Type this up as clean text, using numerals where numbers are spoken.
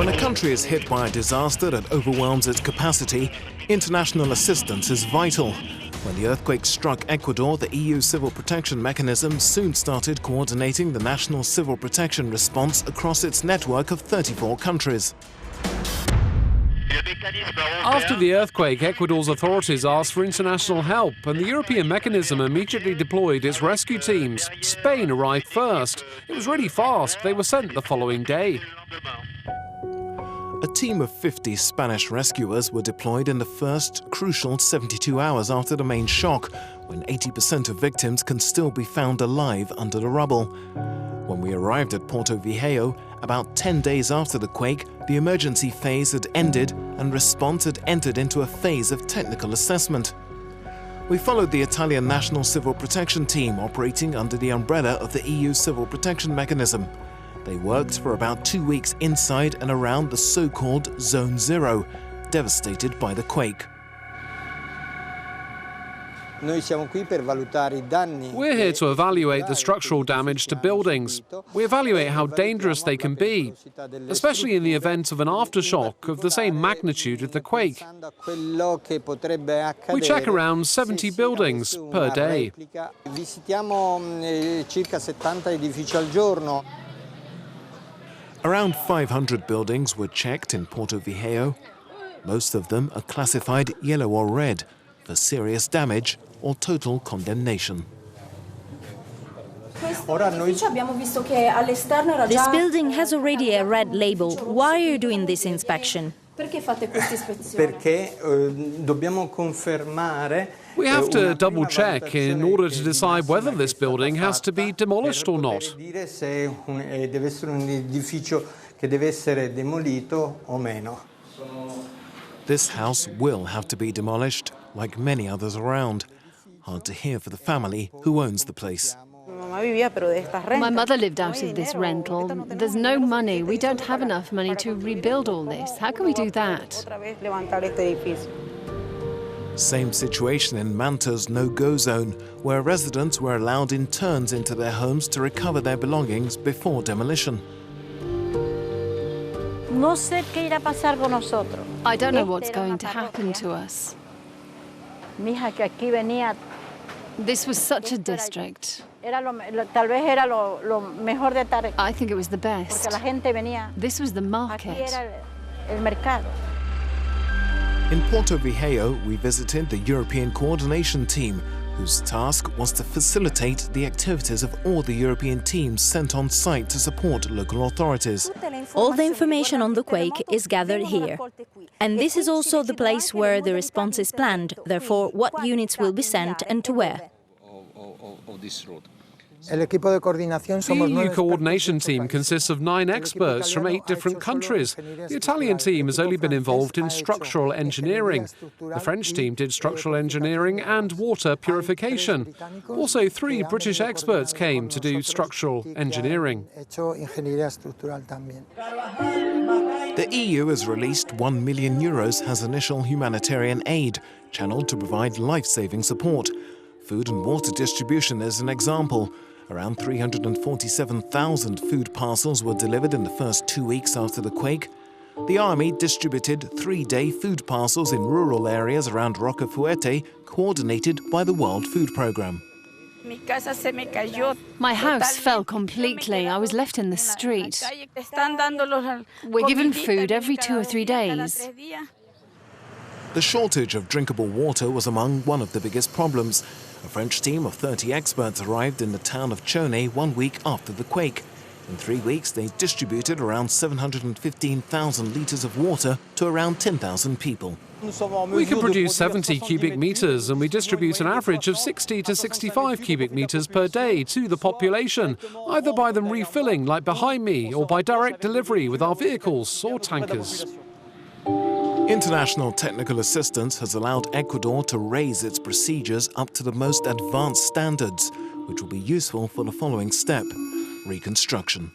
When a country is hit by a disaster that overwhelms its capacity, international assistance is vital. When the earthquake struck Ecuador, the EU Civil Protection Mechanism soon started coordinating the national civil protection response across its network of 34 countries. After the earthquake, Ecuador's authorities asked for international help, and the European mechanism immediately deployed its rescue teams. Spain arrived first. It was really fast. They were sent the following day. A team of 50 Spanish rescuers were deployed in the first crucial 72 hours after the main shock, when 80% of victims can still be found alive under the rubble. When we arrived at Porto Viejo, about 10 days after the quake, the emergency phase had ended and response had entered into a phase of technical assessment. We followed the Italian National Civil Protection Team operating under the umbrella of the EU Civil Protection Mechanism. They worked for about 2 weeks inside and around the so-called Zone Zero, devastated by the quake. We're here to evaluate the structural damage to buildings. We evaluate how dangerous they can be, especially in the event of an aftershock of the same magnitude as the quake. We check around 70 buildings per day. Around 500 buildings were checked in Porto Viejo. Most of them are classified yellow or red for serious damage or total condemnation. This building has already a red label. Why are you doing this inspection? We have to double-check in order to decide whether this building has to be demolished or not. This house will have to be demolished, like many others around. Hard to hear for the family who owns the place. My mother lived out of this rental. There's no money. We don't have enough money to rebuild all this. How can we do that? Same situation in Manta's no-go zone, where residents were allowed in turns into their homes to recover their belongings before demolition. I don't know what's going to happen to us. This was such a district. I think it was the best. This was the market. In Porto Viejo, we visited the European Coordination Team, whose task was to facilitate the activities of all the European teams sent on site to support local authorities. All the information on the quake is gathered here. And this is also the place where the response is planned, therefore what units will be sent and to where. The EU coordination team consists of 9 experts from 8 different countries. The Italian team has only been involved in structural engineering. The French team did structural engineering and water purification. Also, 3 British experts came to do structural engineering. The EU has released €1 million as initial humanitarian aid, channeled to provide life-saving support. Food and water distribution is an example. Around 347,000 food parcels were delivered in the first 2 weeks after the quake. The army distributed 3-day food parcels in rural areas around Rocafuerte, coordinated by the World Food Programme. My house fell completely. I was left in the street. We're given food every 2 or 3 days. The shortage of drinkable water was among one of the biggest problems. A French team of 30 experts arrived in the town of Chone 1 week after the quake. In 3 weeks, they distributed around 715,000 litres of water to around 10,000 people. We can produce 70 cubic metres, and we distribute an average of 60 to 65 cubic metres per day to the population, either by them refilling, like behind me, or by direct delivery with our vehicles or tankers. International technical assistance has allowed Ecuador to raise its procedures up to the most advanced standards, which will be useful for the following step: reconstruction.